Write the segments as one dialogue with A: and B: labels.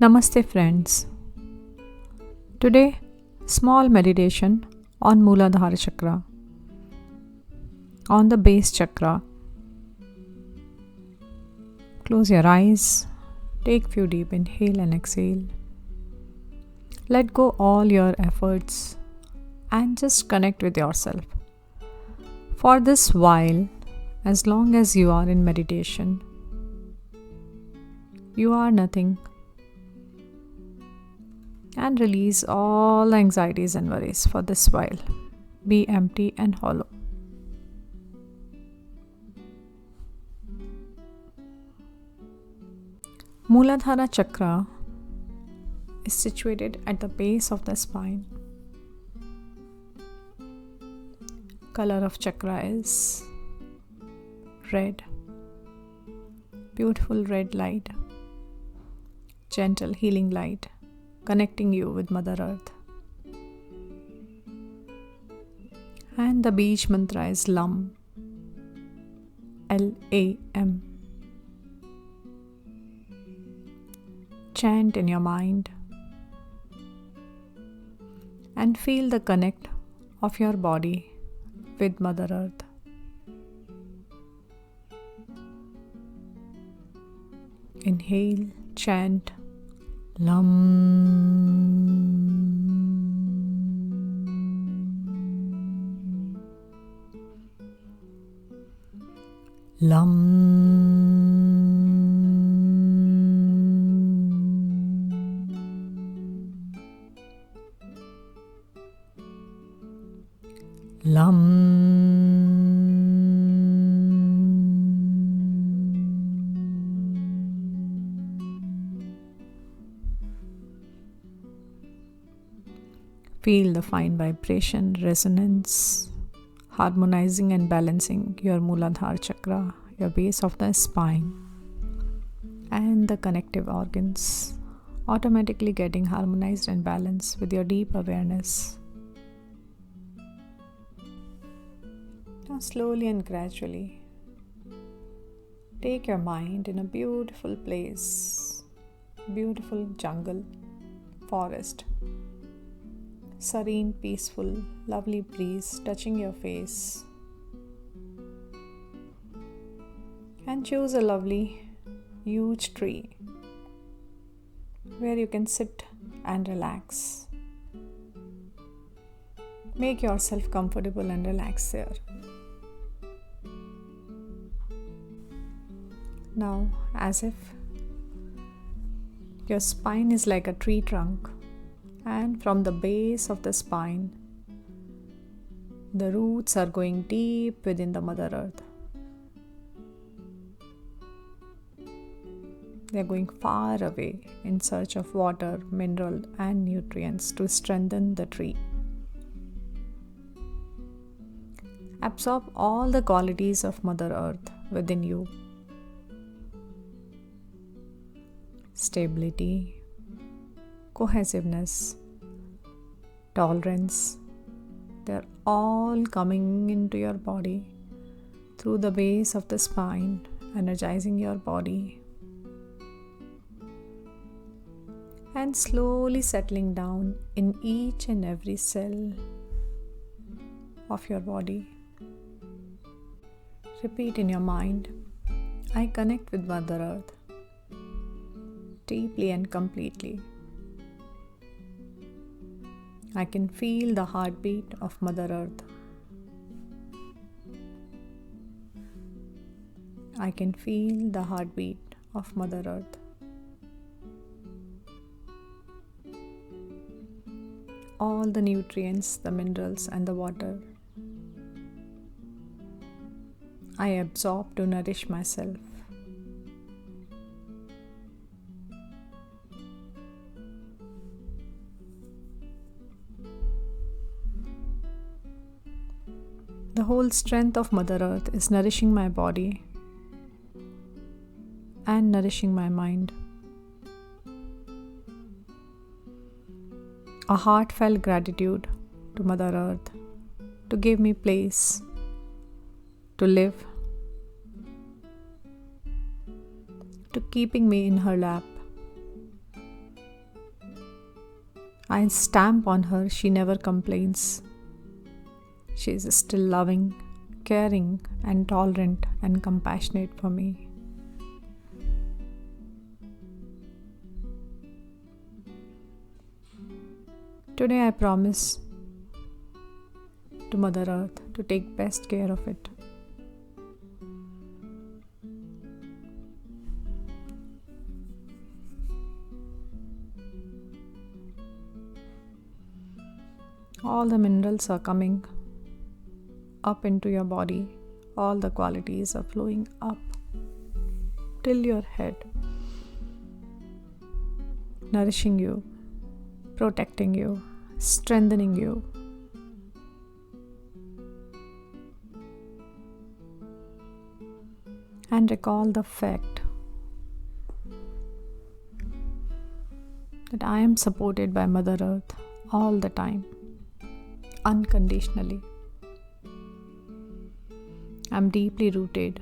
A: Namaste friends. Today, small meditation on Muladhara Chakra, on the base chakra. Close your eyes, take few deep inhale and exhale. Let go all your efforts and just connect with yourself. For this while, as long as you are in meditation, you are nothing. And release all anxieties and worries for this while. Be empty and hollow. Mooladhara Chakra is situated at the base of the spine. Color of chakra is red. Beautiful red light. Gentle healing light, connecting you with Mother Earth. And the Beej mantra is LAM. L-A-M. Chant in your mind and feel the connect of your body with Mother Earth. Inhale, chant LAM. LAM. LAM. Feel the fine vibration, resonance, harmonizing and balancing your Muladhara Chakra, your base of the spine, and the connective organs, automatically getting harmonized and balanced with your deep awareness. Now slowly and gradually, take your mind in a beautiful place, beautiful jungle, forest. Serene, peaceful, lovely breeze touching your face. And choose a lovely, huge tree where you can sit and relax. Make yourself comfortable and relax there. Now, as if your spine is like a tree trunk, and from the base of the spine, the roots are going deep within the Mother Earth. They are going far away in search of water, mineral, and nutrients to strengthen the tree. Absorb all the qualities of Mother Earth within you. Stability, cohesiveness, tolerance, they're all coming into your body through the base of the spine, energizing your body and slowly settling down in each and every cell of your body. Repeat in your mind, I connect with Mother Earth deeply and completely. I can feel the heartbeat of Mother Earth. I can feel the heartbeat of Mother Earth. All the nutrients, the minerals, and the water I absorb to nourish myself. The whole strength of Mother Earth is nourishing my body and nourishing my mind. A heartfelt gratitude to Mother Earth to give me place to live, to keeping me in her lap, I stamp on her, she never complains. She is still loving, caring, and tolerant and compassionate for me. Today I promise to Mother Earth to take best care of it. All the minerals are coming up into your body. All the qualities are flowing up till your head, nourishing you, protecting you, strengthening you. And recall the fact that I am supported by Mother Earth all the time, unconditionally. I'm deeply rooted.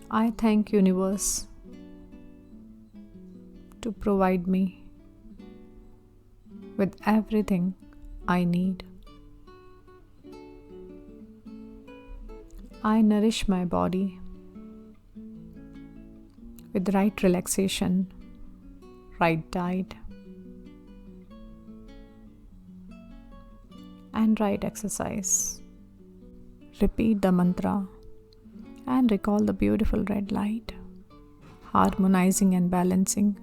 A: I thank Universe to provide me with everything I need. I nourish my body with right relaxation, right diet, and right exercise. Repeat the mantra and recall the beautiful red light, harmonizing and balancing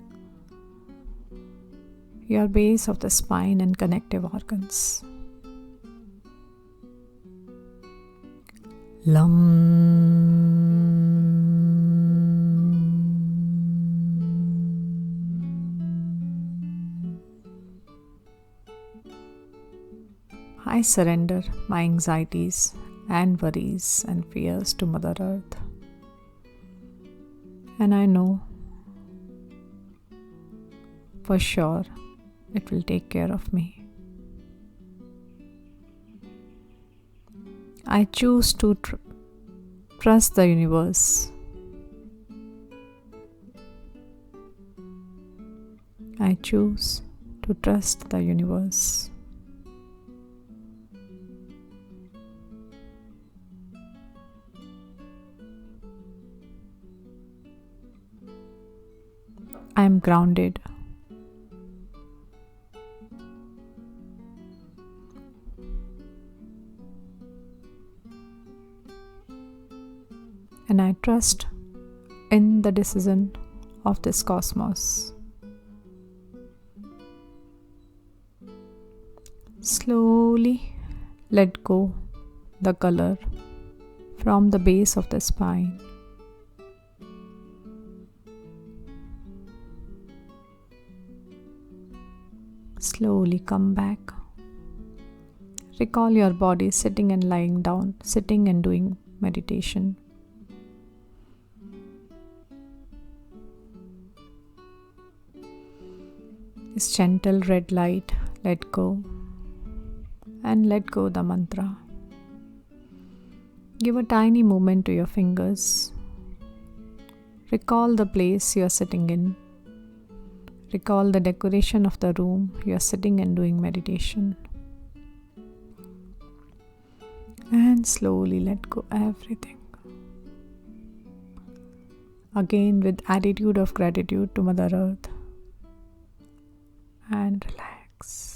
A: your base of the spine and connective organs. I surrender my anxieties and worries and fears to Mother Earth. And I know for sure it will take care of me. I choose to trust the universe. I choose to trust the universe. I am grounded. And I trust in the decision of this cosmos. Slowly let go the color from the base of the spine. Slowly come back. Recall your body sitting and lying down, sitting and doing meditation. This gentle red light, let go, and let go the mantra. Give a tiny movement to your fingers. Recall the place you are sitting in. Recall the decoration of the room you are sitting and doing meditation. And slowly let go everything. Again with attitude of gratitude to Mother Earth. And relax.